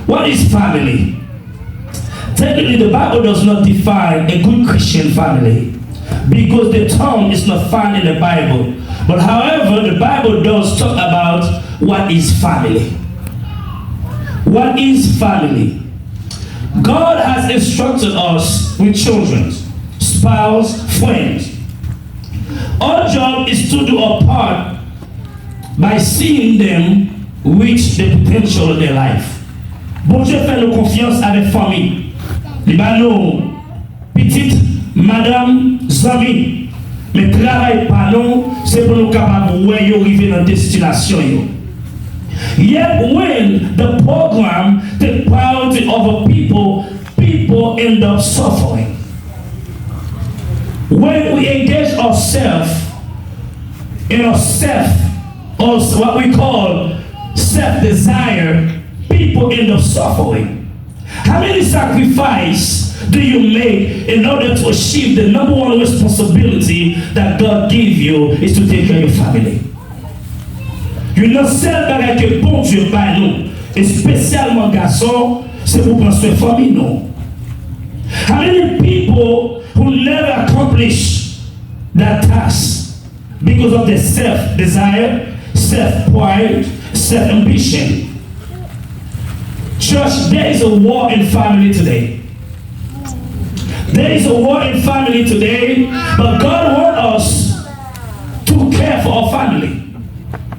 What is family? Technically, the Bible does not define a good Christian family because the term is not found in the Bible. But however, the Bible does talk about what is family. What is family? God has instructed us with children, spouse, friends. Our job is to do our part by seeing them reach the potential of their life. Bon Dieu fait nous confiance avec famille. Les nos petites madame, amis. Mais travail par nous, c'est pour nous capables de arriver dans destination. Yet when the program takes priority over people, people end up suffering. When we engage ourselves in our or what we call self-desire, people end up suffering. How many sacrifices do you make in order to achieve the number one responsibility that God gave you is to take care of your family? Une seule bagage que bon Dieu par nous, et spécialement garçon, c'est pour construire famille non. How many people who never accomplish that task because of their self-desire, self-pride, self-ambition? Church, there is a war in family today. There is a war in family today, but God wants us to care for our family.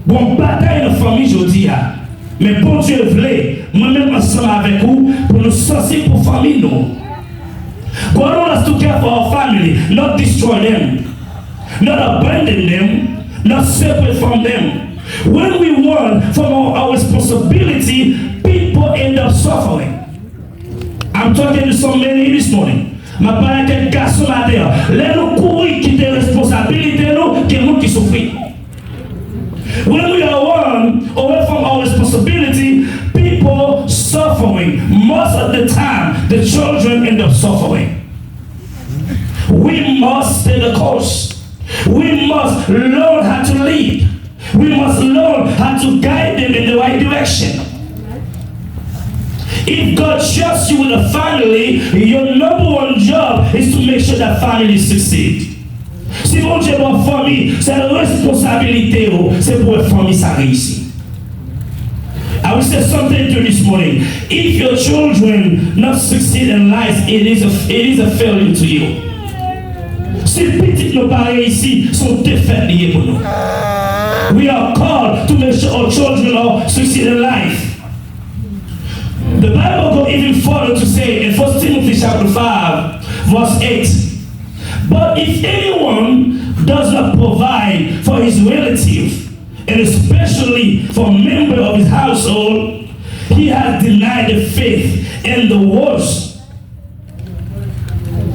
Bon bataille dans la famille aujourd'hui, mais bon Dieu voulait, moi-même ensemble avec vous, pour nous sortir pour la famille nous. God wants us to care for our family, not destroy them, not abandon them, not separate from them. When we run from our responsibility, people end up suffering. I'm talking to some men here this morning. Ma parole est un garçon là-dedans. Les nous courir qui des responsabilités nous, qui nous qui souffrent. When we are run away from our responsibility, people suffering. Most of the time, the children end up suffering. We must stay the course. We must learn how to lead. We must learn how to guide them in the right direction. If God trusts you with a family, your number one job is to make sure that family succeed. Si bon Dieu votre famille, c'est la responsabilité, c'est pour la famille ça réussit. I will say something to you this morning. If your children not succeed in life, it is a failure to you. Si petites nos pas réussi, sont défaites liées pour nous. We are called to make sure our children are succeed in life. The Bible goes even further to say in 1 Timothy chapter 5, verse 8, but if anyone does not provide for his relative, and especially for a member of his household, he has denied the faith and the worse.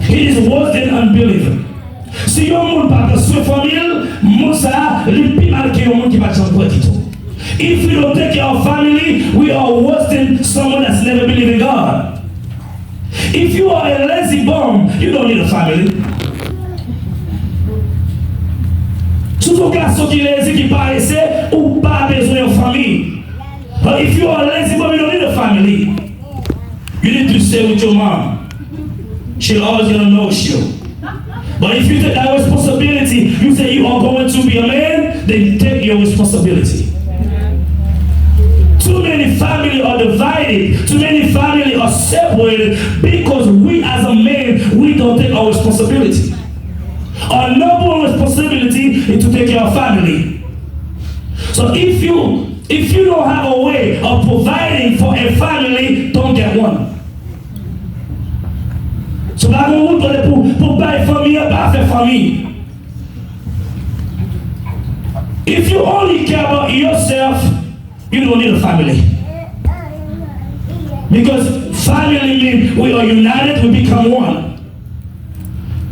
He is worse than unbeliever. Si yon moun pa construire famille, moun sa li pi mal ke yon moun ki pa chan kwa tito. If we don't take care of family, we are worse than someone that's never believed in God. If you are a lazy bum, you don't need a family. Surtout garçon qui lazy qui paraissait ou pas besoin de famille. But if you are a lazy bum, you don't need a family. You need to stay with your mom. She'll always gonna know you. But if you take that responsibility, you say you are going to be a man, then take your responsibility. Too many families are divided. Too many families are separated because we as a man, we don't take our responsibility. Our number one responsibility is to take care of family. So if you don't have a way of providing for a family, don't get one. So là, on vous pour bailler famille, pas faire famille. If you only care about yourself, you don't need a family. Because family means we are united, we become one.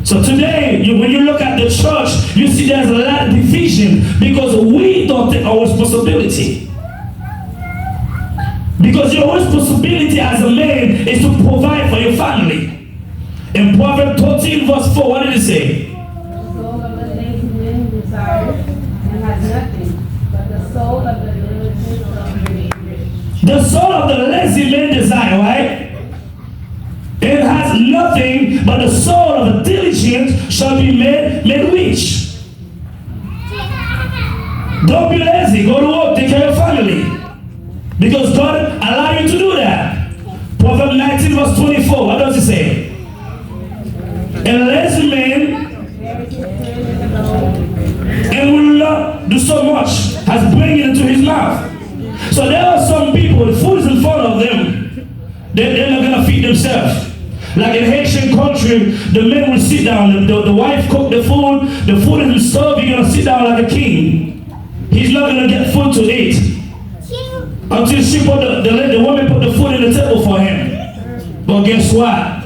So today, when you look at the church, you see there's a lot of division because we don't take our responsibility. Because your responsibility as a man is to provide for your family. In Proverbs 13 verse 4, what did it say? The soul of the lazy man desires and has nothing, but the soul of the diligent shall be made rich. The soul of the lazy man desires nothing, but the soul of the diligent shall be made rich. Don't be lazy. Go to work. Take care of your family. Because God allowed you to do that. Proverbs 19 verse 24. What does it say? A lazy man and will not do so much as bring it into his mouth. So there are some people, the food is in front of them. They're not going to feed themselves. Like in Haitian country, the men will sit down. The wife cook the food is in stove. You're going to sit down like a king. He's not going to get food to eat until she put the woman put the food in the table for him. But guess what?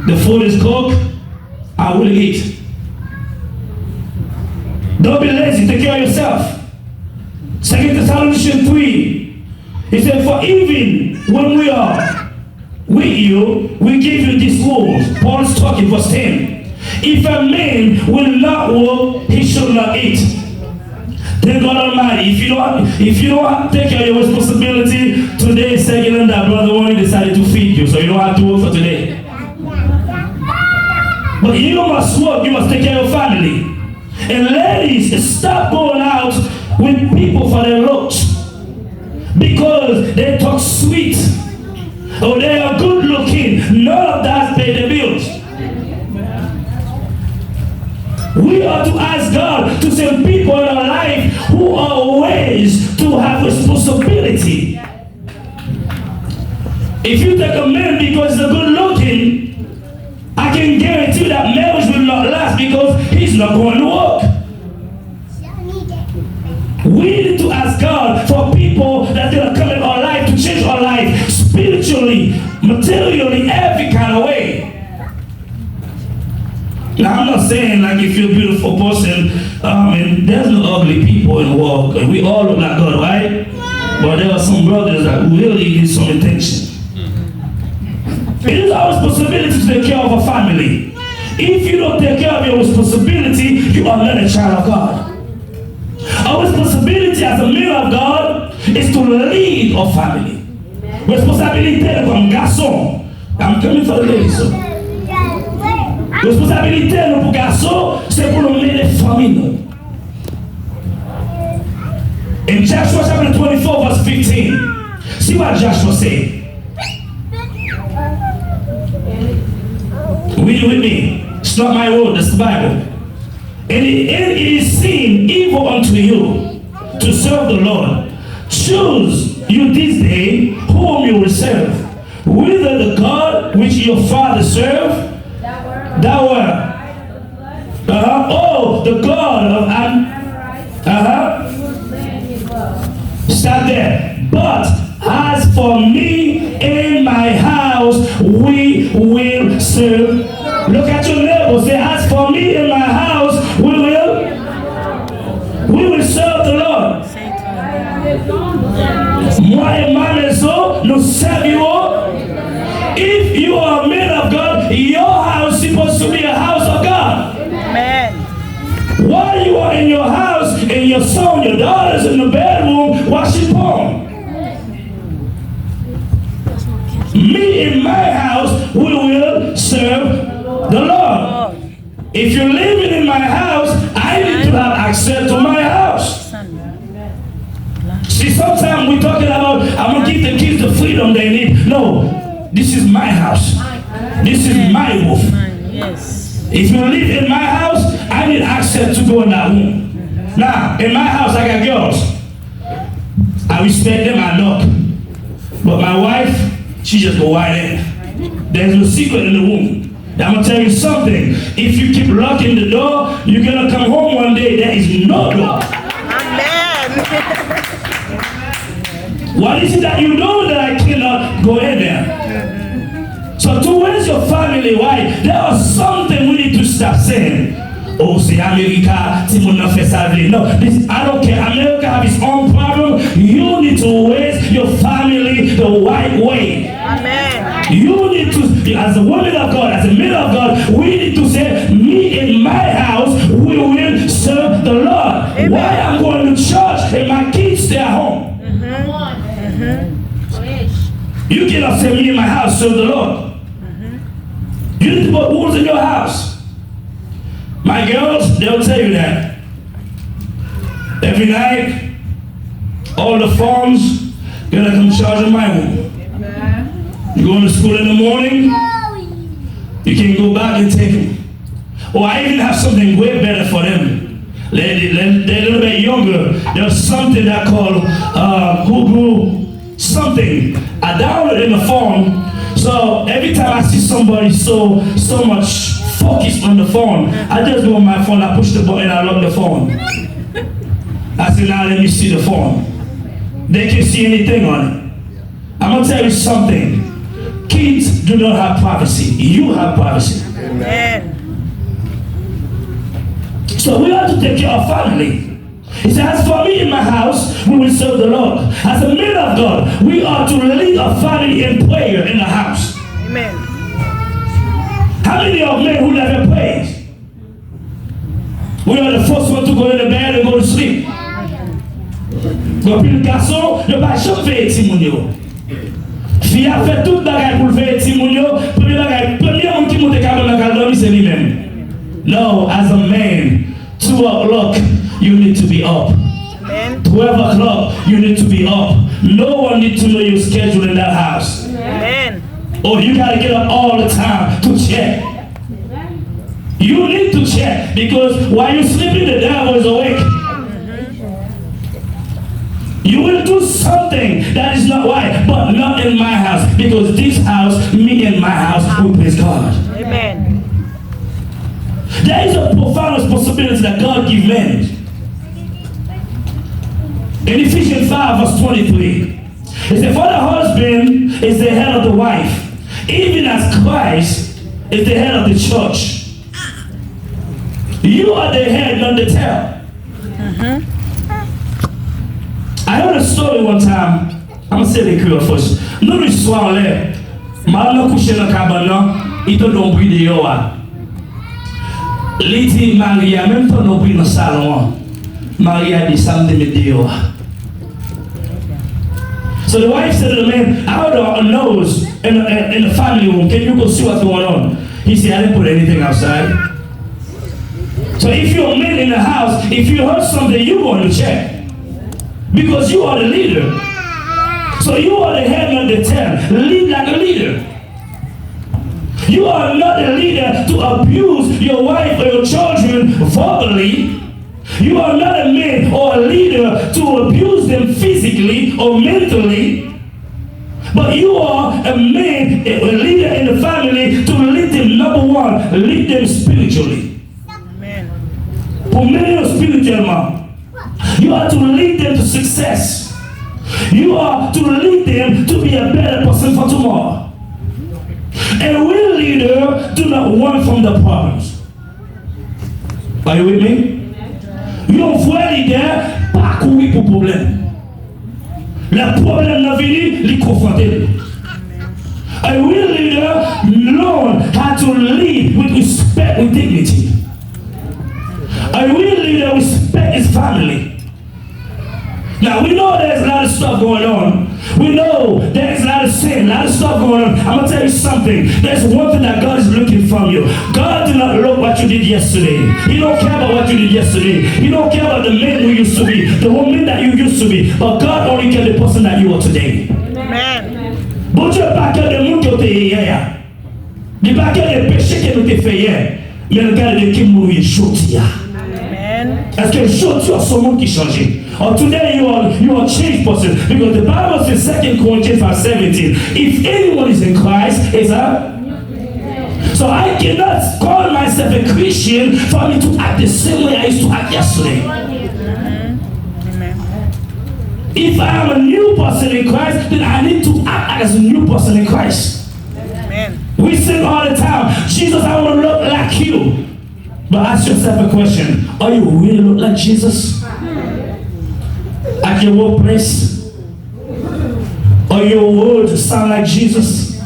The food is cooked. I will eat. Don't be lazy. Take care of yourself. 2 Thessalonians 3. He said, for even when we are with you, we give you these rules. Paul's talking, verse 10. If a man will not work, he should not eat. Then God Almighty, if you don't take care of your responsibility, today is second and that brother only decided to feed you, so you don't have to work for today. But you must work, you must take care of your family. And ladies, stop going out with people for their looks. Because they talk sweet. Or they are good looking. None of that pay the bills. We are to ask God to send people in our life who are ways to have responsibility. If you take a man because he's good looking, I can guarantee you that marriage will not last because he's not going to work. We need to ask God for people that are going to come in our life to change our life spiritually, materially, every kind of way. Now, I'm not saying like if you're a beautiful person, and there's no ugly people in the world, and we all look like God, right? But there are some brothers that really need some attention. It is our responsibility to take care of a family. If you don't take care of your responsibility, you are not a child of God. Our responsibility as a man of God is to lead our family. Responsabilité comme garçon. I'm coming for the ladies. So. Responsabilité pour garçon, c'est pour nous mener les familles. In Joshua chapter 24 verse 15, see what Joshua said. Read it with me. It's not my word, that's the Bible. And it is seen evil unto you to serve the Lord. Choose you this day whom you will serve. Whether the God which your father served, that word. Oh, the God of Stop there. But as for me and my house, we will serve. Look at your neighbor. Say, as for me and my house, we will serve the Lord. Moi et ma maison, nous servirons. If you are a man of God, your house is supposed to be a house of God. Amen. While you are in your house and your son, your daughters in the bedroom watching porn. Me in my house, we will serve the Lord. If you're living in my house, I need to have access to my house. See, sometimes we're talking about, I'm going to give the kids the freedom they need. No, this is my house. This is my roof. Yes. If you live in my house, I need access to go in that room. Now, in my house, I got girls. I respect them, I knock. But my wife, she just go right in. There's no secret in the room. I'm going to tell you something. If you keep locking the door, you're going to come home one day, there is no door. Amen. What is it that you know that I cannot go in there? So to raise your family, why? There is something we need to stop saying. Oh, c'est America, no, I don't care. America have its own problem. You need to raise your family the right way. Amen. You need to, as a woman of God, as a man of God, we need to say, me in my house, we will serve the Lord. Amen. Why I'm going to church and my kids stay at home? You cannot say, me in my house, serve the Lord. You need to put rules in your house. My girls, they'll tell you that. Every night, all the phones gotta come charge in my room. You go to school in the morning, you can go back and take them. Or I even have something way better for them. They're a little bit younger. There's something that called Google something. I downloaded in the phone. So every time I see somebody so much focused on the phone, I just go on my phone, I push the button, I lock the phone. I say, now let me see the phone. They can see anything on it. I'm gonna tell you something. Kids do not have privacy. You have privacy. Amen. So we have to take care of family. He says, as for me in my house, we will serve the Lord. As a men of God, we are to lead a family in prayer in the house. Amen. How many of men who never pray? We are the first one to go in the bed and go to sleep. Quand puis le garçon, il va jamais faire timounio. Fille a fait toute bagaille pour faire timounio. Premier monde qui monte cabane dans la dormir c'est lui-même. No, as a man, 2 o'clock, you need to be up. Amen. 12 o'clock, you need to be up. No one needs to know your schedule in that house. Amen. Or you gotta get up all the time to check. You need to check because while you're sleeping, the devil is awake. You will do something that is not right, but not in my house. Because this house, me and my house, we praise God. Amen. There is a profound responsibility that God gives men. In Ephesians 5 verse 23, it says, for the husband is the head of the wife, even as Christ is the head of the church. You are the head, not the tail. I heard a story one time. I'm going to say the cure first. Nous le soir là, mal couché dans cabane, il te donne bruit de yoa. Liti Maria même pas non bruit dans salon. Maria dit samedi midi yoa. So the wife said to the man, I heard a nose in the family room. Can you go see what's going on? He said, I didn't put anything outside. So if you're a man in the house, if you heard something, you're going to check. Because you are the leader. So you are the head, not the tail. Lead like a leader. You are not a leader to abuse your wife or your children verbally. You are not a man or a leader to abuse them physically or mentally. But you are a man, a leader in the family to lead them, number one, lead them spiritually. Amen. Pour mener spirituellement. You are to lead them to success. You are to lead them to be a better person for tomorrow. And we leaders do not run from the problems. Are you with me? Yon vrai leader pas courir pour problème. Le problème n'a venu, les confronter. A real leader learn how to lead with respect, with dignity. A real leader respect his family. Now we know there's a lot of stuff going on. We know there's a lot of sin, a lot of stuff going on. I'm gonna tell you something. There's one thing that God is looking from you. God did not look what you did yesterday. He don't care about what you did yesterday. He don't care about the man who used to be, the woman that you used to be. But God only cares the person that you are today. Amen. Bon Dieu pas que de monde qui ont été hier. Il pas que de péchés qui ont été faits hier. Mais regarde de qui mourir aujourd'hui. Amen. Est-ce que aujourd'hui c'est le monde qui change? Or today you are a changed person because the Bible says 2 Corinthians 5:17. If anyone is in Christ, is a so I cannot call myself a Christian for me to act the same way I used to act yesterday. Amen. If I am a new person in Christ, then I need to act as a new person in Christ. Amen. We sing all the time, Jesus, I want to look like you. But ask yourself a question: are you really look like Jesus? At your workplace? Or your words sound like Jesus?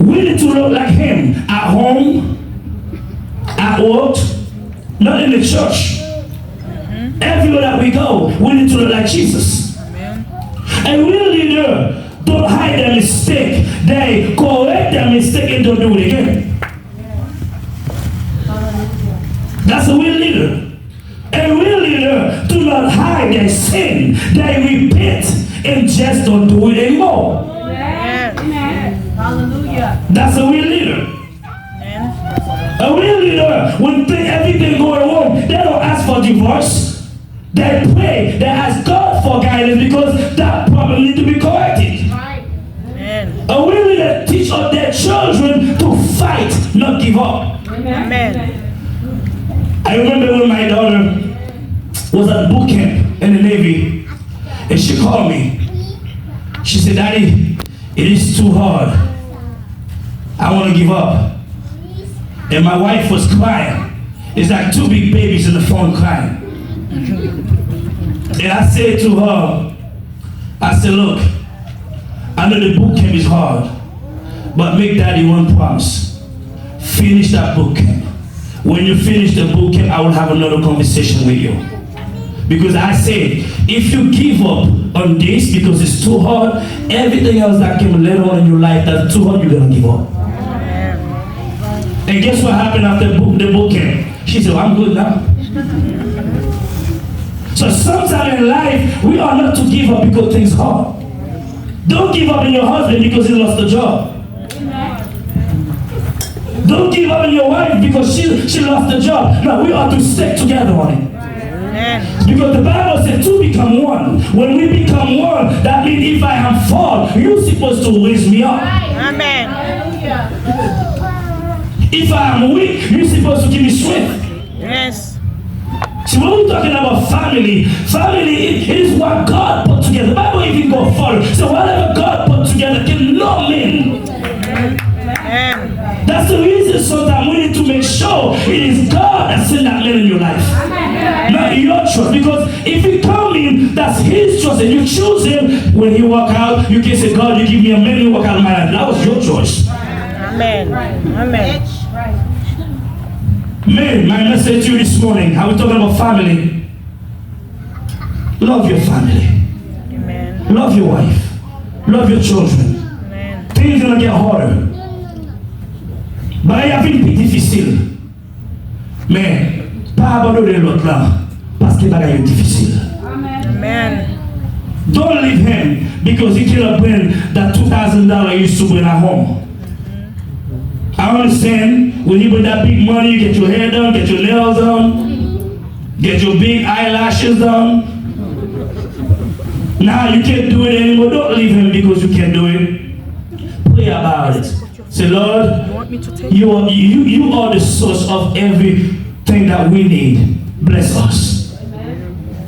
We need to look like him at home, at work, not in the church. Everywhere that we go, we need to look like Jesus. And we leader don't hide their mistake. They correct their mistake and don't do it again. That's a real leader. A real leader do not hide their sin. They repent and just don't do it anymore. Amen. Hallelujah. That's a real leader. A real leader, when everything going wrong, they don't ask for divorce. They pray. They ask God for guidance because that problem needs to be corrected. Amen. A real leader teach their children to fight, not give up. Amen. I remember when my daughter was at boot camp in the Navy, and she called me. She said, "Daddy, it is too hard. I want to give up." And my wife was crying. It's like two big babies in the phone crying. And I said to her, I said, "Look, I know the boot camp is hard, but make Daddy one promise. Finish that boot camp. When you finish the boot camp, I will have another conversation with you." Because I said, if you give up on this because it's too hard, everything else that came later on in your life that's too hard, you're going to give up. And guess what happened after the boot camp? She said, "I'm good now." So sometimes in life, we are not to give up because things are hard. Don't give up on your husband because he lost the job. Don't give up on your wife because she lost the job. No, we are to stick together on it. Because the Bible says two become one. When we become one, that means if I am fall, you're supposed to raise me up. Amen. If I am weak, you're supposed to give me strength. Yes. See, when we're talking about family, it is what God put together. The Bible even go further. So whatever God put together can no man. Amen. That's the reason sometimes we need to make sure it is God that sent that man in your life. Not your choice. Because if he come in, that's his choice. And you choose him. When he walk out, you can say, "God, you give me a man to walk out of my life." That was your choice. Amen. Amen. Man, my message to you this morning, are we talking about family? Love your family. Amen. Love your wife. Love your children. Amen. Things are gonna get harder. But il y a une vie difficile. Mais pas abandonner l'autre là parce que bagaille est difficile. Amen. Don't leave him because he cannot bring that $2,000 you used to bring at home. I understand when you bring that big money, you get your hair done, get your nails done, get your big eyelashes done. Now you can't do it anymore. Don't leave him because you can't do it. Pray about it. Say, "Lord, you are the source of everything that we need. Bless us."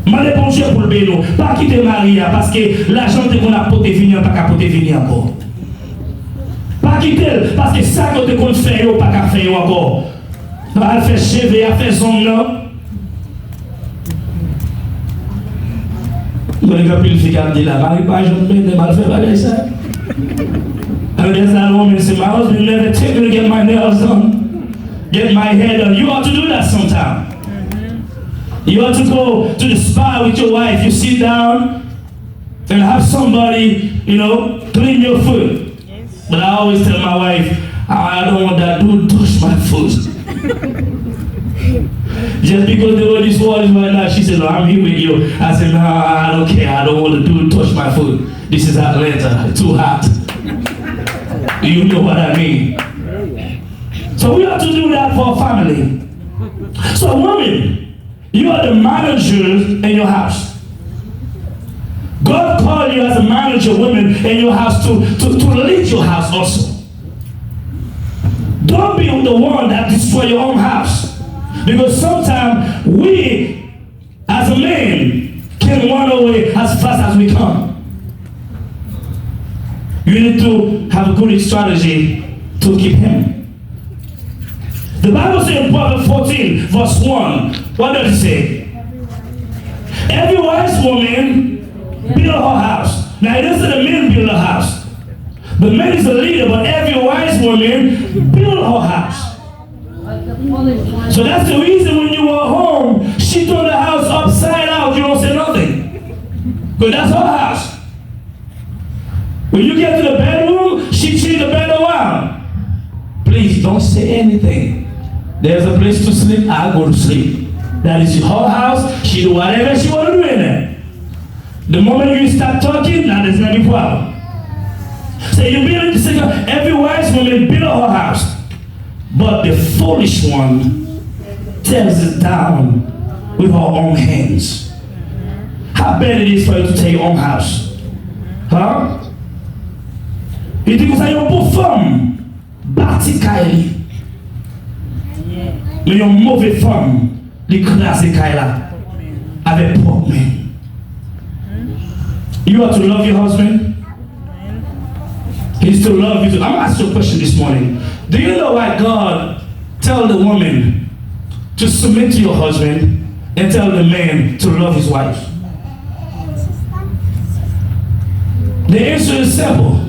Mande bon Dieu pour le bénir. Pas quitter Maria parce que l'argent qu'on a porté venir pas qu'à porter venir encore. Pas quitter parce que ça que qu'on fait yo pas qu'à faire encore. Va faire cheveux, à faire son là. Moi les gars il fait là, Marie pas jamais mal fait bagage ça. And there's that woman say, "My husband never take me to get my nails done, get my hair done." You ought to do that sometime. You ought to go to the spa with your wife. You sit down and have somebody, clean your foot. Yes. But I always tell my wife, "I don't want that dude to touch my foot." Just because the way this world is right now, she said, "No, I'm here with you." I said, "No, I don't care. I don't want the dude to touch my foot. This is Atlanta. It's too hot." You know what I mean? So we have to do that for family. So women, you are the managers in your house. God called you as a manager, women, in your house to lead your house also. Don't be the one that destroy your own house. Because sometimes we, as a man, can run away as fast as we come. You need to have a good strategy to keep him. The Bible says in Proverbs 14, verse 1, what does it say? Every wise woman build her house. Now it doesn't the man build a house. The man is the leader, but every wise woman build her house. So that's the reason when you were home, she turned the house upside out, you don't say nothing. But that's her house. When you get to the bedroom, she changed the bed around. please don't say anything. There's a place to sleep, I'll go to sleep. That is her house, she do whatever she want to do in there. The moment you start talking, now there's not a problem. So you build it, every wise woman build her house. But the foolish one tears it down with her own hands. How bad it is for you to take your own house? Huh? You think que ça y est pour femme, bâti kaili. Mais une mauvaise femme, l'écraser kaila avec propre main. You are to love your husband. He's to love you. I'm going to ask you a question this morning. Do you know why God tell the woman to submit to your husband and tell the man to love his wife? The answer is simple.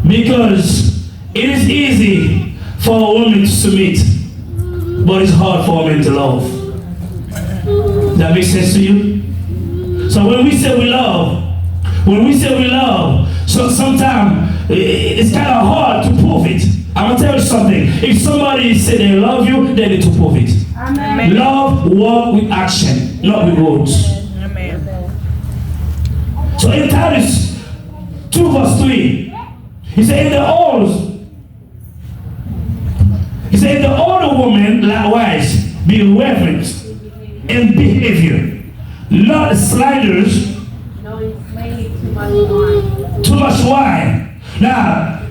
Because it is easy for a woman to submit, but it's hard for a man to love. That makes sense to you? So when we say we love, so sometimes it's kind of hard to prove it. I'm gonna tell you something. If somebody say they love you, they need to prove it. Amen. Love walk with action, not with words. Amen. So in Titus 2 verse 3, he said, in the older woman likewise be reverent in behavior, not slanders, too much wine. Now,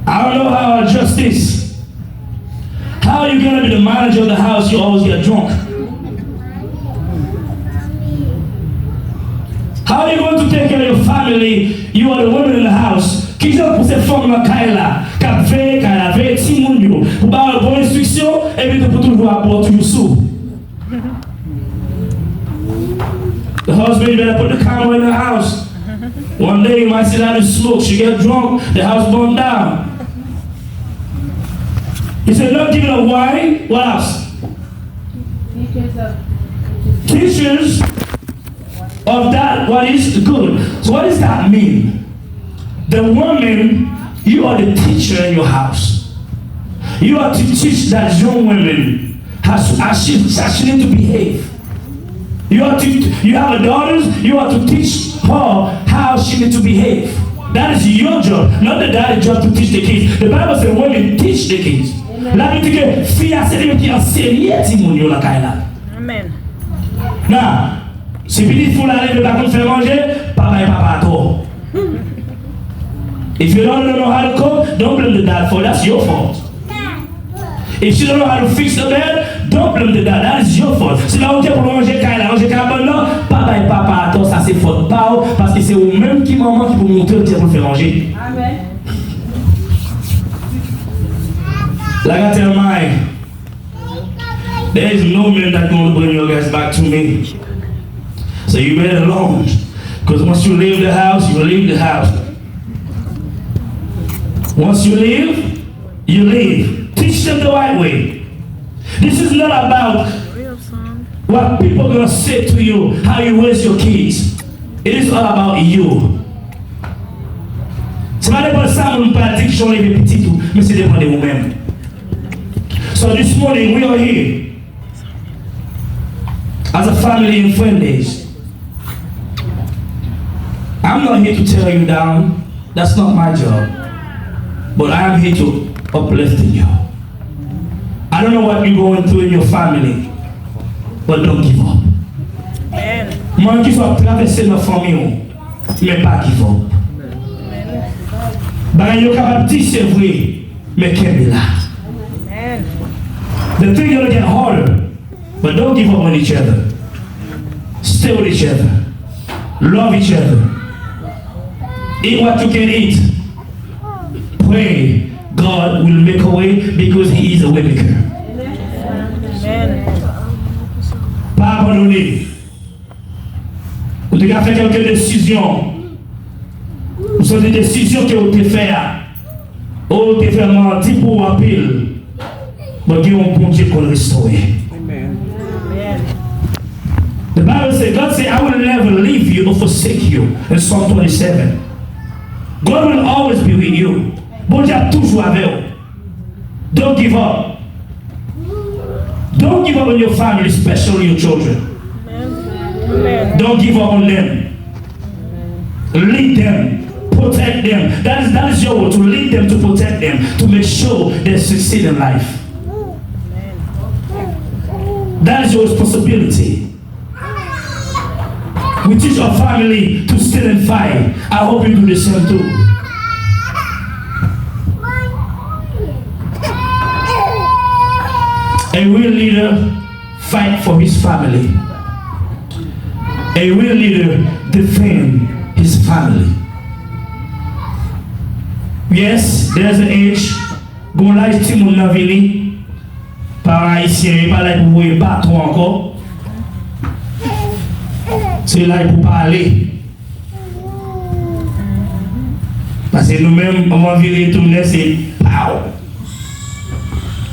I don't know how to adjust this. How are you going to be the manager of the house? You always get drunk. How are you going to take care of your family? You are the woman in the house. Kisa pour cette femme là, Kaila, qui fait, Timonio, pour avoir une bonne instruction, et puis pour toujours apporter you sous. The husband better put the camera in the house. One day you might sit down and smoke, she get drunk, the house burned down. He said, not giving up wine, what else? Teachers of that what is good. So what does that mean? The woman, you are the teacher in your house. You are to teach that young woman how she need to behave. You have a daughter, you are to teach her how she needs to behave. That is your job, not the daddy's job to teach the kids. The Bible says women teach the kids. La dit que fille a celle qui enseigne Timonio la kaila. Amen. Now, si petit faut aller de la faire manger, papa et papa toi. If you don't know how to cook, don't blame the dad for it. That's your fault. If you don't know how to fix the bed, don't blame the dad. That is your fault. Si là où tu es pour manger kaila, papa et papa toi, ça c'est faute pas parce que c'est vous même qui maman qui vous montrer le pour faire manger. Amen. Like I tell mine, there is no man that's going to bring your guys back to me. So you better alone. Because once you leave the house, you leave the house. Once you leave, you leave. Teach them the right way. This is not about what people are going to say to you, how you raise your kids. It is all about you. C'est pas dépend de ça, on pratique, j'en ai des petits tout, mais c'est dépend de vous-même. So this morning we are here as a family and friend days. I'm not here to tear you down. That's not my job. But I am here to uplift you. I don't know what you're going through in your family, but don't give up. Moi qui faut traverser notre famille, mais pas give up. Bah, you're capable de c'est vrai, mais qu'elle est là. The thing is going to get harder, but don't give up on each other. Stay with each other. Love each other. Eat what you can eat. Pray. God will make a way because He is a way maker. Pas abandonner. Vous devez faire quelques décisions. Vous sont des décisions que vous devez faire. Vous devez faire mentir pour un pile. But give on bon Dieu qu'on restore. Amen. The Bible says, God said, I will never leave you or forsake you. In Psalm 27. God will always be with you. Bon Dieu toujours avec vous. Don't give up. Don't give up on your family, especially your children. Amen. Don't give up on them. Lead them. Protect them. That is your role, to lead them, to protect them, to make sure they succeed in life. That is your responsibility. We teach our family to still and fight. I hope you do the same too. A real leader fight for his family. A real leader defend his family. Yes, there's an age. Gon la ti moun nan vini. Par haïtien, pas là pour vous battre encore. C'est là pour parler. Parce que nous-mêmes, on va virer tourner, c'est pow.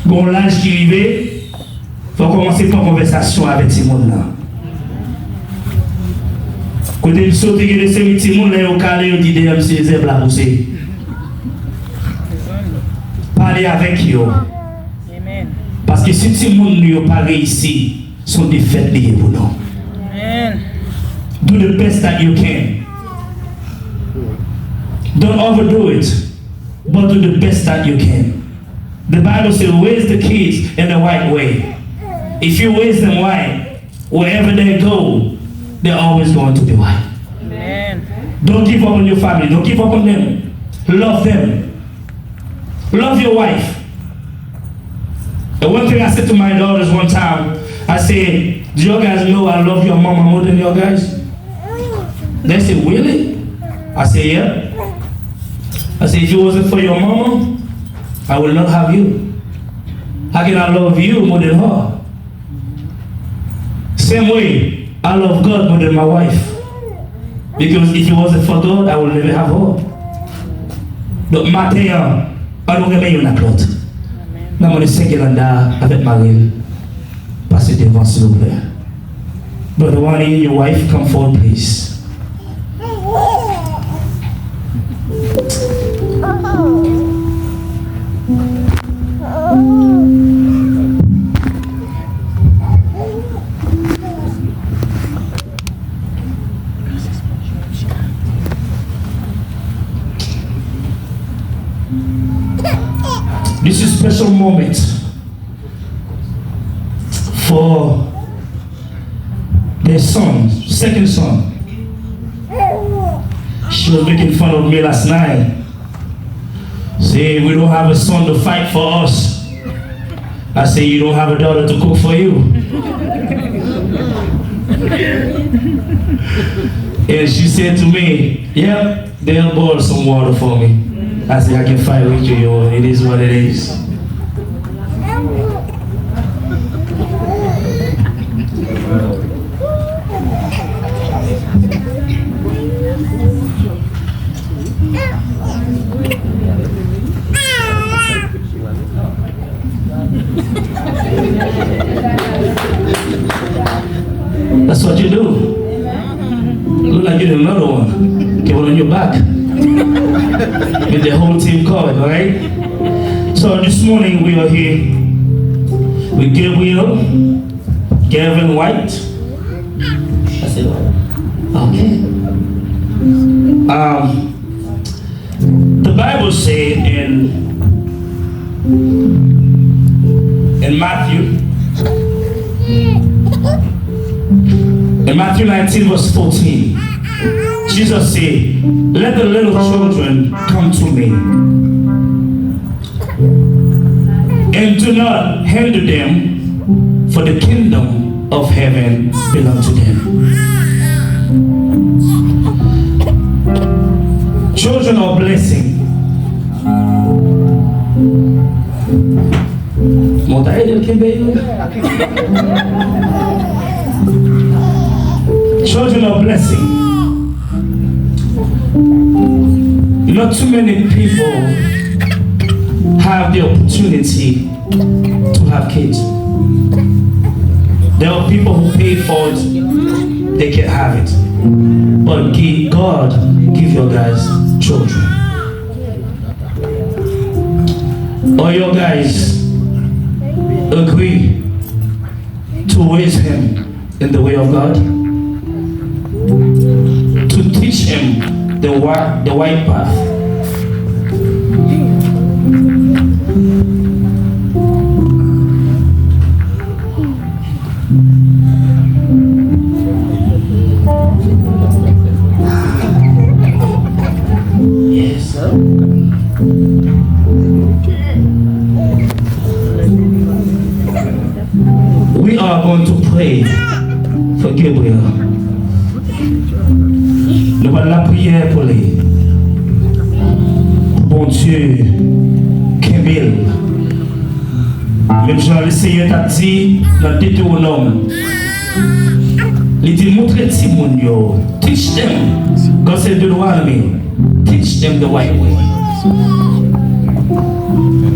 Bon l'âge qui arrive, il faut commencer par conversation avec ces gens-là. Quand ils sautent, ils disent que ces gens-là, ils ont calé, ils disent que c'est des blas poussés. Parlez avec eux. Parce que si ces gens n'ont pas réussi, sont des fêtes liées pour nous. Do the best that you can. Don't overdo it, but do the best that you can. The Bible says, raise the kids in the right way. If you raise them right, wherever they go, they're always going to be right. Amen. Don't give up on your family. Don't give up on them. Love them. Love your wife. And one thing I said to my daughters one time, I said, do you guys know I love your mama more than your guys? They said, really? I said, yeah. I said, if it wasn't for your mama, I will not have you. How can I love you more than her? Same way, I love God more than my wife. Because if it wasn't for God, I would never have her. Donc, matin, on nous remet une applaudie. Nous allons essayer avec Marie. Passez devant, s'il vous plaît. Brother Wani, your wife, come forward, please. This is a special moment for their son, second son. She was making fun of me last night. Say, we don't have a son to fight for us. I say, you don't have a daughter to cook for you. And she said to me, yeah, they'll boil some water for me. I said, I can fight with you, yo. It is what it is. That's what you do. Look like you did another one. Get one on your back. With the whole team covered, alright? So this morning we are here with Gabriel, Gavin White. I said, okay. The Bible says in Matthew 19 verse 14, Jesus said, let the little children come to me, and do not hinder them, for the kingdom of heaven belongs to them. Children are blessing. Children are blessing. Not too many people have the opportunity to have kids. There are people who pay for it, they can't have it. But God give your guys children. All you guys agree to raise him in the way of God, to teach him the right path. Yes. We are going to pray for Gabriel. Nous allons la prière pour lui. Bon Dieu, Kémil. Même Jean le Seigneur t'a dit dans Deutéronome, il dit montrez Timon yo, teach them, quand c'est de loi, teach them the right way.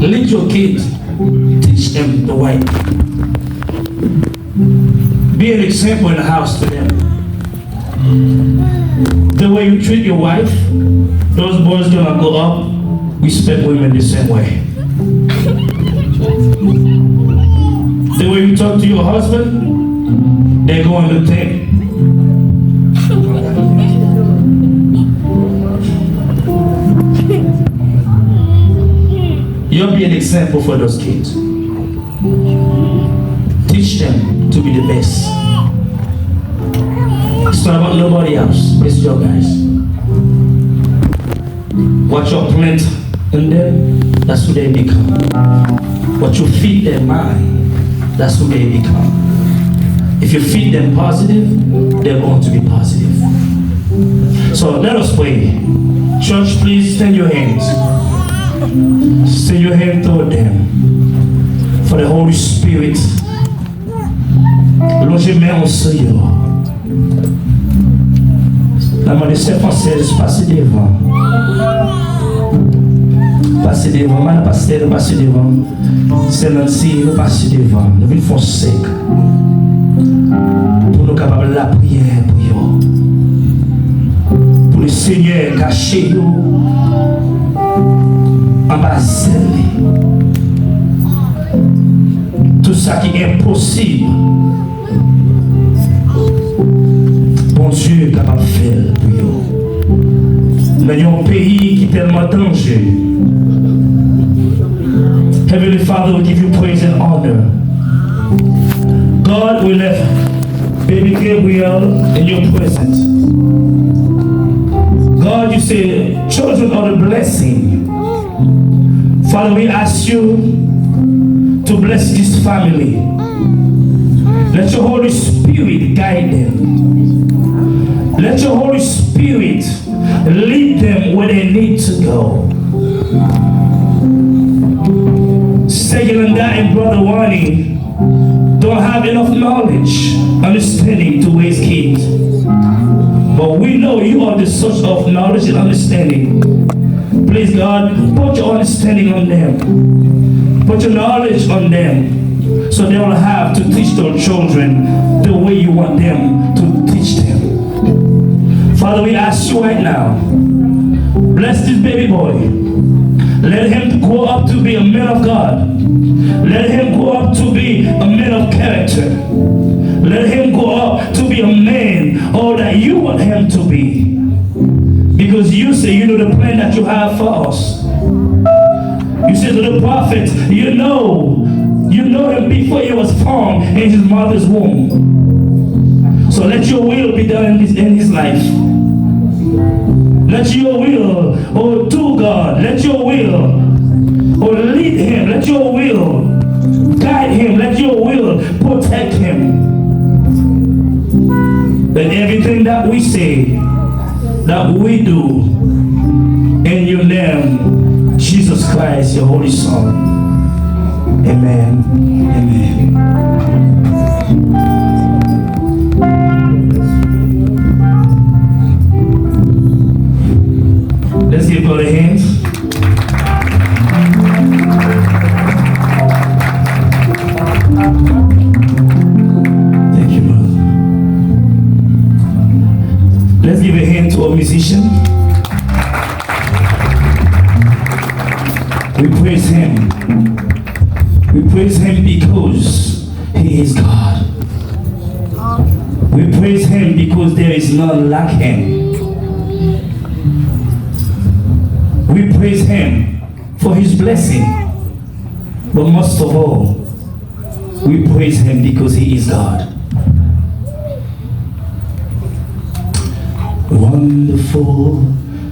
Lead your kids, teach them the right way. Be an example in the house to them. The way you treat your wife, those boys gonna go up, respect women the same way. The way you talk to your husband, they're going to think. You'll be an example for those kids. Teach them to be the best. It's not about nobody else. It's your guys. What you plant in them, that's who they become. What you feed their mind, that's who they become. If you feed them positive, they're going to be positive. So let us pray. Church, please extend your hands. Extend your hand toward them. For the Holy Spirit. Longez main au Seigneur. La main de ces françaises, passez devant. Passez devant, mal passez devant. C'est Nancy, nous passez devant. Nous venons faire sec. Pour nous capables de la prière pour eux. Pour le Seigneur cacher nous en bas de tout ça qui est impossible. Bon Dieu est capable de faire pour eux. Dans un pays qui est tellement dangereux. Heavenly Father, we give you praise and honor. God, we left baby Gabriel in your presence. God, you say children are the blessing. Father, we ask you to bless this family. Let your Holy Spirit guide them. Let your Holy Spirit lead them where they need to go. Second and that and Brother Wani don't have enough knowledge, understanding to raise kids. But we know you are the source of knowledge and understanding. Please, God, put your understanding on them. Put your knowledge on them so they will have to teach their children the way you want them to teach them. Father, we ask you right now, bless this baby boy. Let him grow up to be a man of God. Let him grow up to be a man of character. Let him grow up to be a man, all that you want him to be. Because you say you know the plan that you have for us. You said to the prophet, you know him before he was formed in his mother's womb. So let your will be done in his life. Let your will, do God, let your will, lead him, let your will guide him, let your will protect him. That everything that we say, that we do, in your name, Jesus Christ, your Holy Son. Amen. Amen. Let's give God a hand. Thank you, brother. Let's give a hand to our musician. We praise him. We praise him because he is God. We praise him because there is none like him. We praise him for his blessing. But most of all, we praise him because he is God. Wonderful,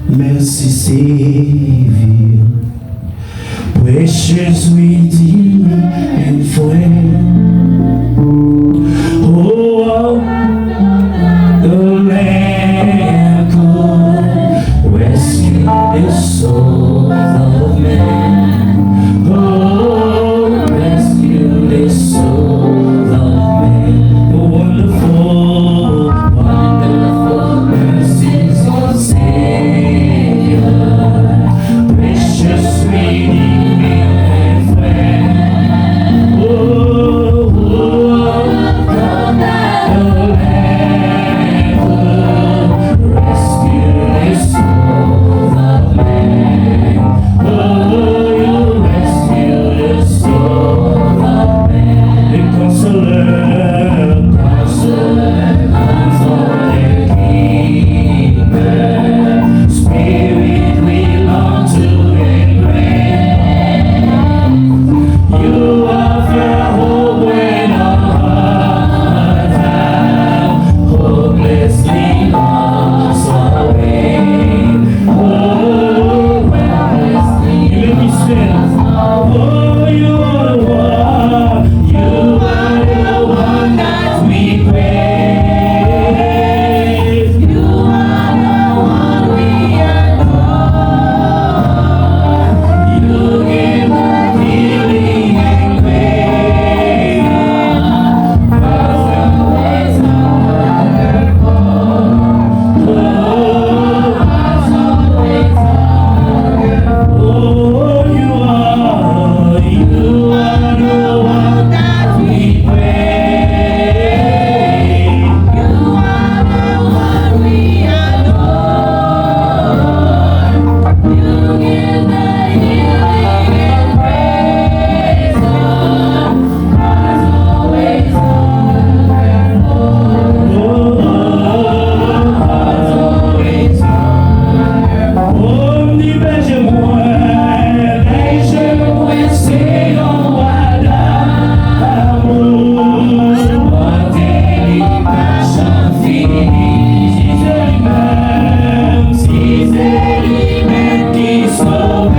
mercy Savior, precious Redeemer and friend. Oh, the Lamb could rescue the soul of man. Oh, rescue the soul of man. Wonderful, wonderful mercy Savior, precious Redeemer and friend. Oh, the Lamb rescue the soul of man. Oh, you rescue the soul of man. The Consoler, Counselor, Comforter, Keeper, Spirit we long to embrace. You offer hope when our hearts have hopelessly lost our way. Oh, you make me sing. Oh, you are the one. You are the one that we praise. You are the one we adore. You give the healing and grace. Always wonderful. Oh, always wonderful. Oh, you are the one that we praise. You are the one we adore. You give the healing and praise. Always wonderful. Oh, libère-moi, c'est en amour, bonté, passion finie. Si c'est lui-même qui sauve,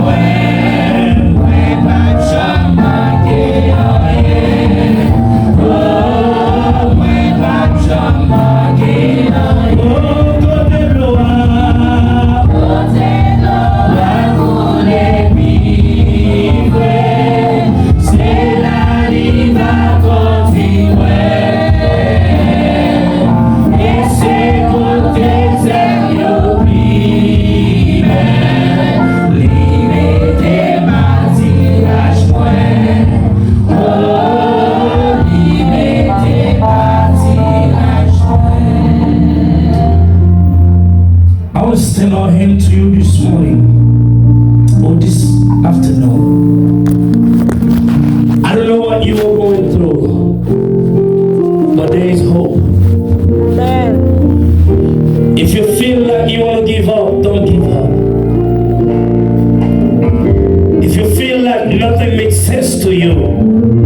ouais, pas jamais rien. Oh, ouais, pas jamais rien. Oh, côté gloire, pour les vivre, c'est la vie va continuer. Et c'est côté zéro libre, limité partage point. Oh, limité partage point. I want to stand our hand to you this morning or this afternoon. I don't know what you are going through, but there is hope. Amen. If you feel like you want to give up, don't give up. If you feel like nothing makes sense to you,